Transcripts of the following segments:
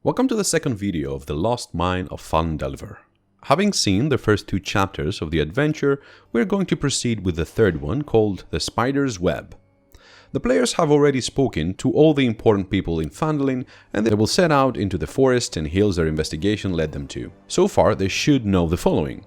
Welcome to the second video of the Lost Mine of Phandelver. Having seen the first two chapters of the adventure, we're going to proceed with the third one called The Spider's Web. The players have already spoken to all the important people in Phandelver, and they will set out into the forest and hills their investigation led them to. So far, they should know the following.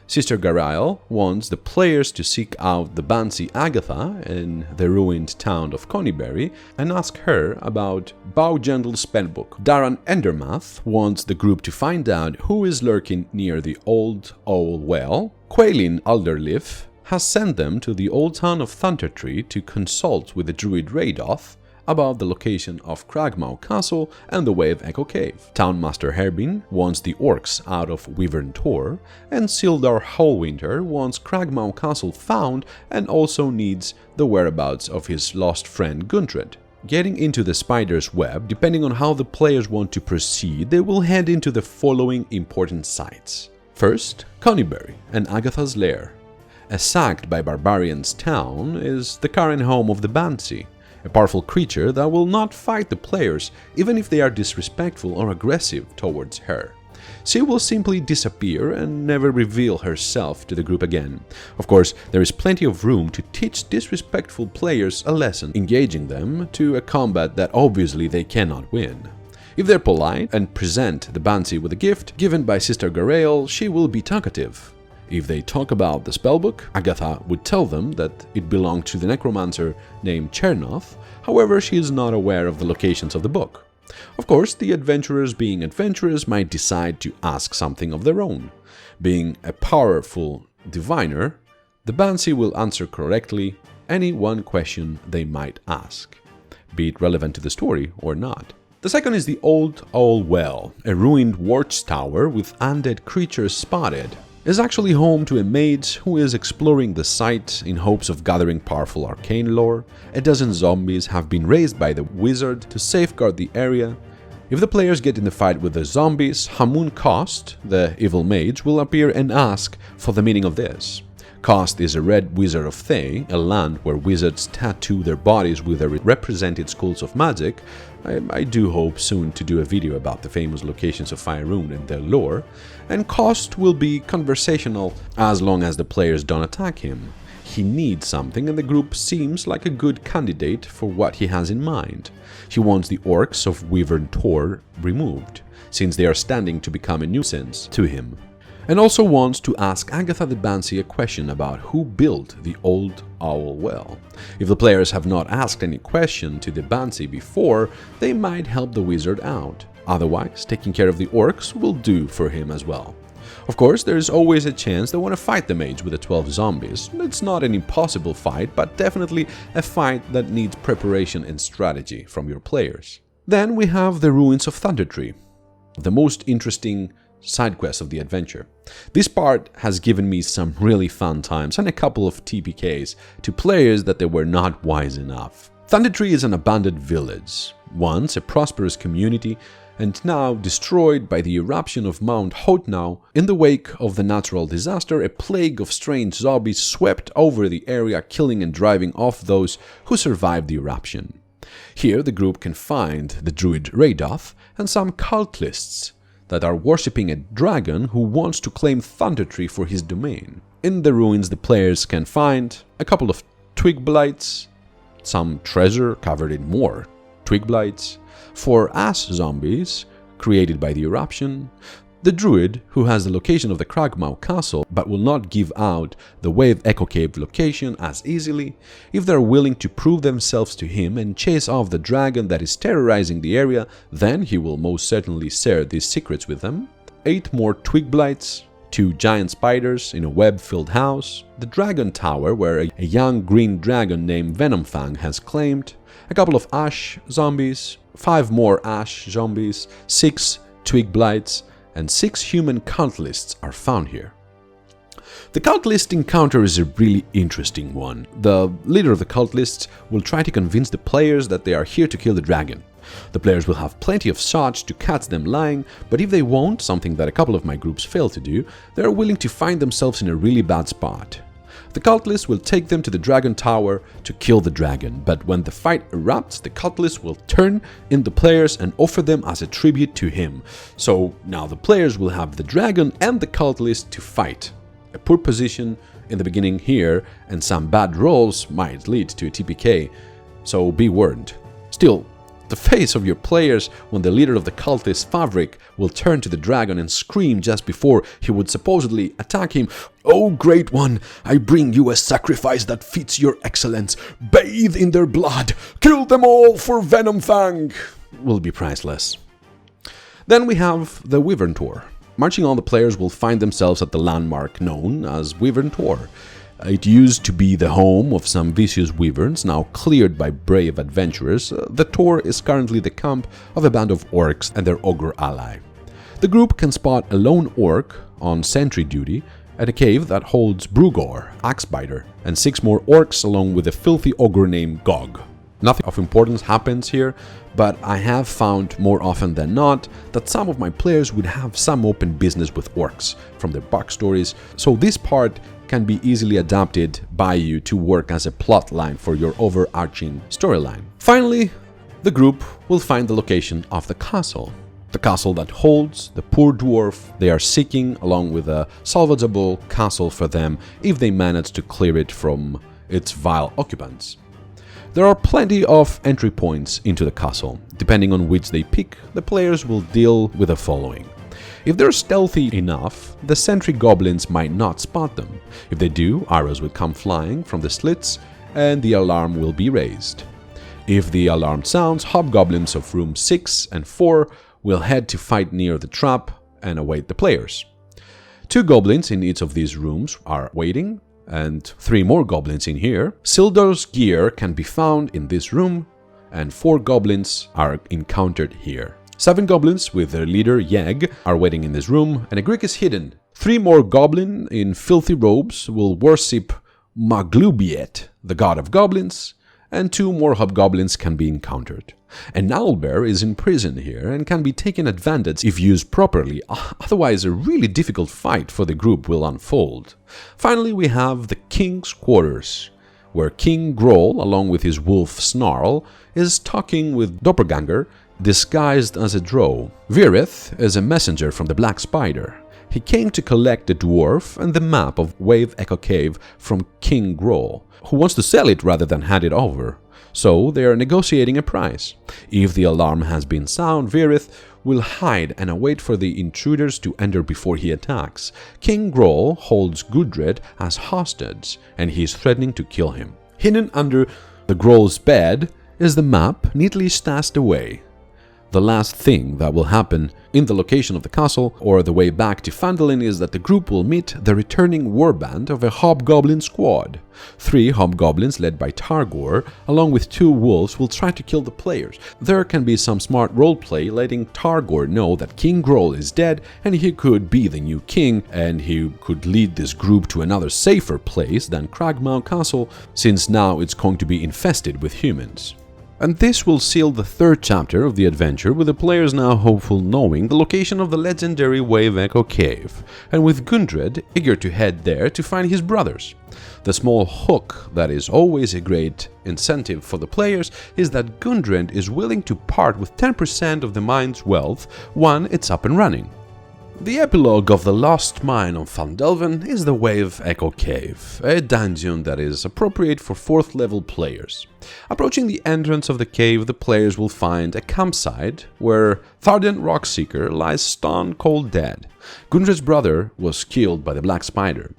Sister Garael wants the players to seek out the Banshee Agatha in the ruined town of Conyberry and ask her about Bowgendle's spellbook. Darren Endermath wants the group to find out who is lurking near the old Owl Well. Quailin Alderleaf has sent them to the old town of Thundertree to consult with the druid Radoth about the location of Cragmaw Castle and the way of Echo Cave. Townmaster Herbin wants the orcs out of Wyvern Tor, and Sildar Hallwinter wants Cragmaw Castle found and also needs the whereabouts of his lost friend Gundred. Getting into the spider's web, depending on how the players want to proceed, they will head into the following important sites. First, Conyberry and Agatha's Lair. A sacked by barbarians town is the current home of the Banshee, a powerful creature that will not fight the players even if they are disrespectful or aggressive towards her. She will simply disappear and never reveal herself to the group again. Of course, there is plenty of room to teach disrespectful players a lesson, engaging them to a combat that obviously they cannot win. If they're polite and present the Banshee with a gift given by Sister Garael, she will be talkative. If they talk about the spellbook, Agatha would tell them that it belonged to the necromancer named Chernoth, however she is not aware of the locations of the book. Of course, the adventurers being adventurers might decide to ask something of their own. Being a powerful diviner, the Banshee will answer correctly any one question they might ask, be it relevant to the story or not. The second is the Old Owl Well, a ruined watchtower with undead creatures spotted. Is actually home to a mage who is exploring the site in hopes of gathering powerful arcane lore. A dozen zombies have been raised by the wizard to safeguard the area. If the players get in the fight with the zombies, Hamun Kost, the evil mage, will appear and ask for the meaning of this. Kost is a red wizard of Thay, a land where wizards tattoo their bodies with their represented schools of magic. I do hope soon to do a video about the famous locations of Faerun and their lore, and Kost will be conversational as long as the players don't attack him. He needs something and the group seems like a good candidate for what he has in mind. He wants the orcs of Wyvern Tor removed, since they are standing to become a nuisance to him. And also wants to ask Agatha the Banshee a question about who built the Old Owl Well. If the players have not asked any question to the Banshee before, they might help the wizard out. Otherwise, taking care of the orcs will do for him as well. Of course, there is always a chance they want to fight the mage with the 12 zombies. It's not an impossible fight, but definitely a fight that needs preparation and strategy from your players. Then we have the Ruins of Thundertree, the most interesting side quest of the adventure. This part has given me some really fun times and a couple of TPKs to players that they were not wise enough. Thundertree is an abandoned village, once a prosperous community and now destroyed by the eruption of Mount Hotnau. In the wake of the natural disaster, a plague of strange zombies swept over the area, killing and driving off those who survived the eruption. Here the group can find the druid Radoth and some cultists that are worshipping a dragon who wants to claim Thundertree for his domain. In the ruins, the players can find a couple of twig blights, some treasure covered in more twig blights, 4 ash zombies created by the eruption, the druid who has the location of the Cragmaw Castle but will not give out the way of Echo Cave location as easily. If they're willing to prove themselves to him and chase off the dragon that is terrorizing the area, then he will most certainly share these secrets with them. 8 more twig blights, 2 giant spiders in a web-filled house, the dragon tower where a young green dragon named Venomfang has claimed, a couple of ash zombies, 5 more ash zombies, 6 twig blights, and 6 human cultists are found here. The cultist encounter is a really interesting one. The leader of the cultists will try to convince the players that they are here to kill the dragon. The players will have plenty of shots to catch them lying, but if they won't, something that a couple of my groups fail to do, they are willing to find themselves in a really bad spot. The cultists will take them to the dragon tower to kill the dragon, but when the fight erupts, the cultists will turn in the players and offer them as a tribute to him. So now the players will have the dragon and the cultist to fight. A poor position in the beginning here and some bad rolls might lead to a TPK, so be warned. Still, the face of your players when the leader of the cultist Fabric will turn to the dragon and scream just before he would supposedly attack him, "Oh great one, I bring you a sacrifice that fits your excellence. Bathe in their blood, kill them all for Venom Fang," will be priceless. Then we have the Wyvern Tor. Marching on, the players will find themselves at the landmark known as Wyvern Tor. It used to be the home of some vicious wyverns, now cleared by brave adventurers. The Tor is currently the camp of a band of orcs and their ogre ally. The group can spot a lone orc on sentry duty at a cave that holds Brugor, Axebiter, and 6 more orcs along with a filthy ogre named Gog. Nothing of importance happens here, but I have found more often than not that some of my players would have some open business with orcs from their backstories, so this part can be easily adapted by you to work as a plot line for your overarching storyline. Finally, the group will find the location of the castle. The castle that holds the poor dwarf they are seeking, along with a salvageable castle for them if they manage to clear it from its vile occupants. There are plenty of entry points into the castle. Depending on which they pick, the players will deal with the following. If they're stealthy enough, the sentry goblins might not spot them. If they do, arrows will come flying from the slits and the alarm will be raised. If the alarm sounds, hobgoblins of rooms 6 and 4 will head to fight near the trap and await the players. 2 goblins in each of these rooms are waiting, and 3 more goblins in here. Sildur's gear can be found in this room, and 4 goblins are encountered here. 7 goblins with their leader Yeg are waiting in this room, and a Greek is hidden. 3 more goblin in filthy robes will worship Maglubiet, the god of goblins, and 2 more hobgoblins can be encountered. An owl bear is in prison here and can be taken advantage if used properly, otherwise a really difficult fight for the group will unfold. Finally, we have the King's Quarters, where King Groll, along with his wolf Snarl, is talking with Doppelganger disguised as a drow. Virith is a messenger from the Black Spider. He came to collect the dwarf and the map of Wave Echo Cave from King Groll, who wants to sell it rather than hand it over. So they are negotiating a price. If the alarm has been sound, Virith will hide and await for the intruders to enter before he attacks. King Groll holds Gudred as hostage and he is threatening to kill him. Hidden under the Groll's bed is the map neatly stashed away. The last thing that will happen in the location of the castle or the way back to Phandalin is that the group will meet the returning warband of a hobgoblin squad. 3 hobgoblins led by Targor, along with 2 wolves, will try to kill the players. There can be some smart roleplay letting Targor know that King Groll is dead and he could be the new king, and he could lead this group to another safer place than Cragmaw Castle, since now it's going to be infested with humans. And this will seal the 3rd chapter of the adventure, with the players now hopeful knowing the location of the legendary Wave Echo Cave, and with Gundred eager to head there to find his brothers. The small hook that is always a great incentive for the players is that Gundred is willing to part with 10% of the mine's wealth when it's up and running. The epilogue of the Lost Mine of Phandelver is the Wave Echo Cave, a dungeon that is appropriate for 4th level players. Approaching the entrance of the cave, the players will find a campsite where Tharden Rockseeker lies stone cold dead. Gundred's brother was killed by the Black Spider.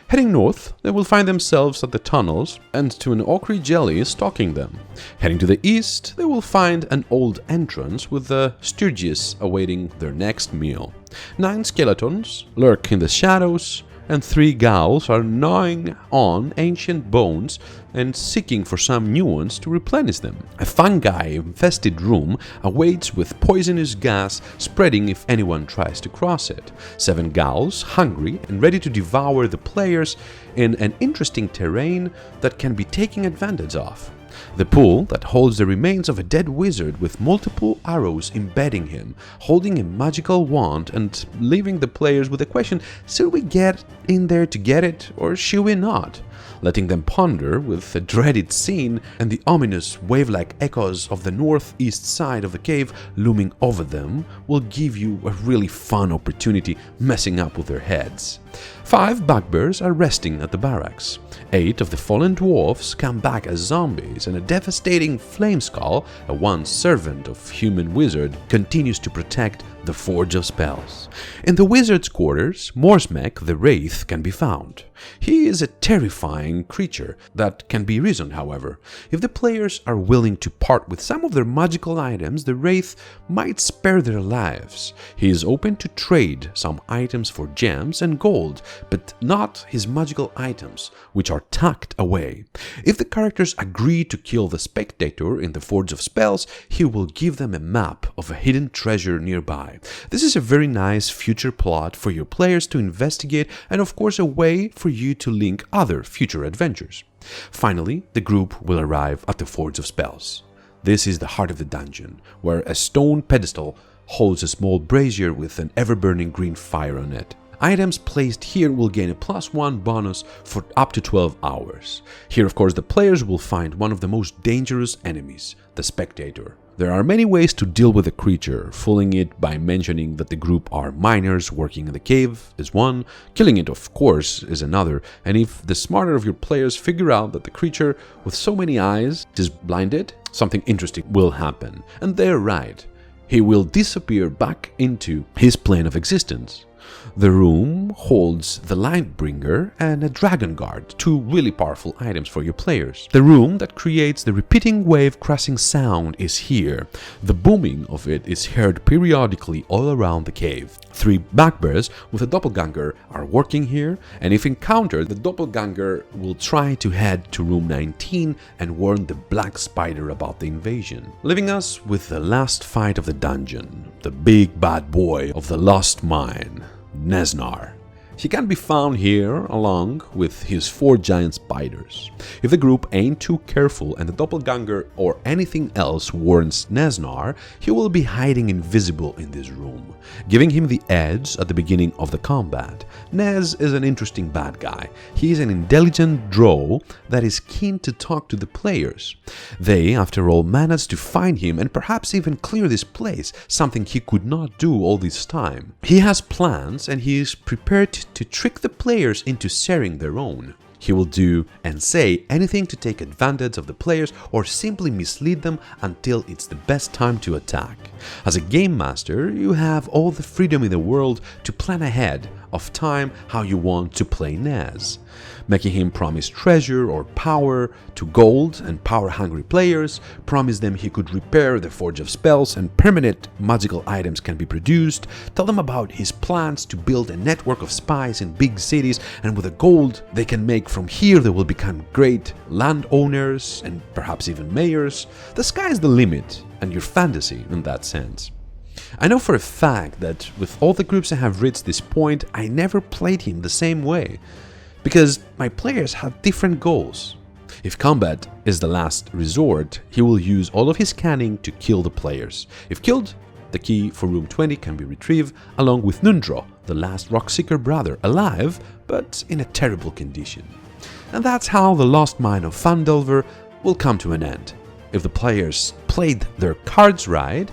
Heading north, they will find themselves at the tunnels and to an ochre jelly stalking them. Heading to the east, they will find an old entrance with the Sturgis awaiting their next meal. 9 skeletons lurk in the shadows, and 3 ghouls are gnawing on ancient bones and seeking for some new ones to replenish them. A fungi-infested room awaits with poisonous gas spreading if anyone tries to cross it. 7 ghouls, hungry and ready to devour the players in an interesting terrain that can be taken advantage of. The pool that holds the remains of a dead wizard with multiple arrows embedding him, holding a magical wand and leaving the players with the question, should we get in there to get it or should we not? Letting them ponder with a dreaded scene and the ominous wave-like echoes of the northeast side of the cave looming over them will give you a really fun opportunity messing up with their heads. 5 bugbears are resting at the barracks. 8 of the fallen dwarfs come back as zombies, and a devastating Flameskull, a once servant of human wizard, continues to protect the Forge of Spells. In the wizard's quarters, Morsmek the Wraith can be found. He is a terrifying creature that can be reasoned, however. If the players are willing to part with some of their magical items, the Wraith might spare their lives. He is open to trade some items for gems and gold, but not his magical items, which are tucked away. If the characters agree to kill the spectator in the Forge of Spells, he will give them a map of a hidden treasure nearby. This is a very nice future plot for your players to investigate, and of course a way for you to link other future adventures. Finally, the group will arrive at the Forge of Spells. This is the heart of the dungeon, where a stone pedestal holds a small brazier with an ever-burning green fire on it. Items placed here will gain a +1 bonus for up to 12 hours. Here, of course, the players will find one of the most dangerous enemies, the spectator. There are many ways to deal with the creature. Fooling it by mentioning that the group are miners working in the cave is one, killing it of course is another, and if the smarter of your players figure out that the creature with so many eyes is blinded, something interesting will happen. And they're right. He will disappear back into his plane of existence. The room holds the Lightbringer and a Dragon Guard, 2 really powerful items for your players. The room that creates the repeating wave crashing sound is here. The booming of it is heard periodically all around the cave. 3 bugbears with a doppelganger are working here, and if encountered, the doppelganger will try to head to room 19 and warn the black spider about the invasion. Leaving us with the last fight of the dungeon, the big bad boy of the Lost Mine, Nesnar. He can be found here along with his 4 giant spiders. If the group ain't too careful and the doppelganger or anything else warns Nesnar, he will be hiding invisible in this room, giving him the edge at the beginning of the combat. Nez is an interesting bad guy. He is an intelligent drow that is keen to talk to the players. They, after all, managed to find him and perhaps even clear this place, something he could not do all this time. He has plans and he is prepared to trick the players into sharing their own. He will do and say anything to take advantage of the players or simply mislead them until it's the best time to attack. As a game master, you have all the freedom in the world to plan ahead of time how you want to play Nez, making him promise treasure or power to gold and power-hungry players, promise them he could repair the Forge of Spells and permanent magical items can be produced, tell them about his plans to build a network of spies in big cities, and with the gold they can make from here they will become great landowners and perhaps even mayors. The sky's the limit, and your fantasy in that sense. I know for a fact that with all the groups I have reached this point, I never played him the same way, because my players have different goals. If combat is the last resort, he will use all of his canning to kill the players. If killed, the key for room 20 can be retrieved, along with Nundro, the last Rockseeker brother, alive, but in a terrible condition. And that's how the Lost Mine of Phandelver will come to an end. If the players played their cards right,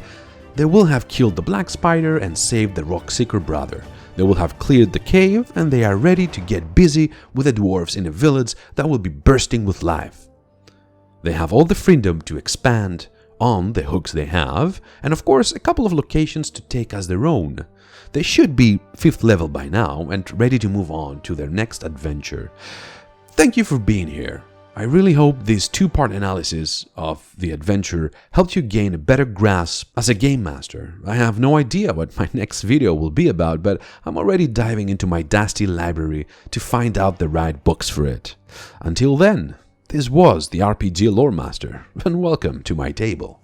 they will have killed the Black Spider and saved the Rockseeker brother. They will have cleared the cave and they are ready to get busy with the dwarves in a village that will be bursting with life. They have all the freedom to expand on the hooks they have, and of course a couple of locations to take as their own. They should be 5th level by now and ready to move on to their next adventure. Thank you for being here. I really hope this 2-part analysis of the adventure helped you gain a better grasp as a game master. I have no idea what my next video will be about, but I'm already diving into my dusty library to find out the right books for it. Until then, this was the RPG Lore Master, and welcome to my table.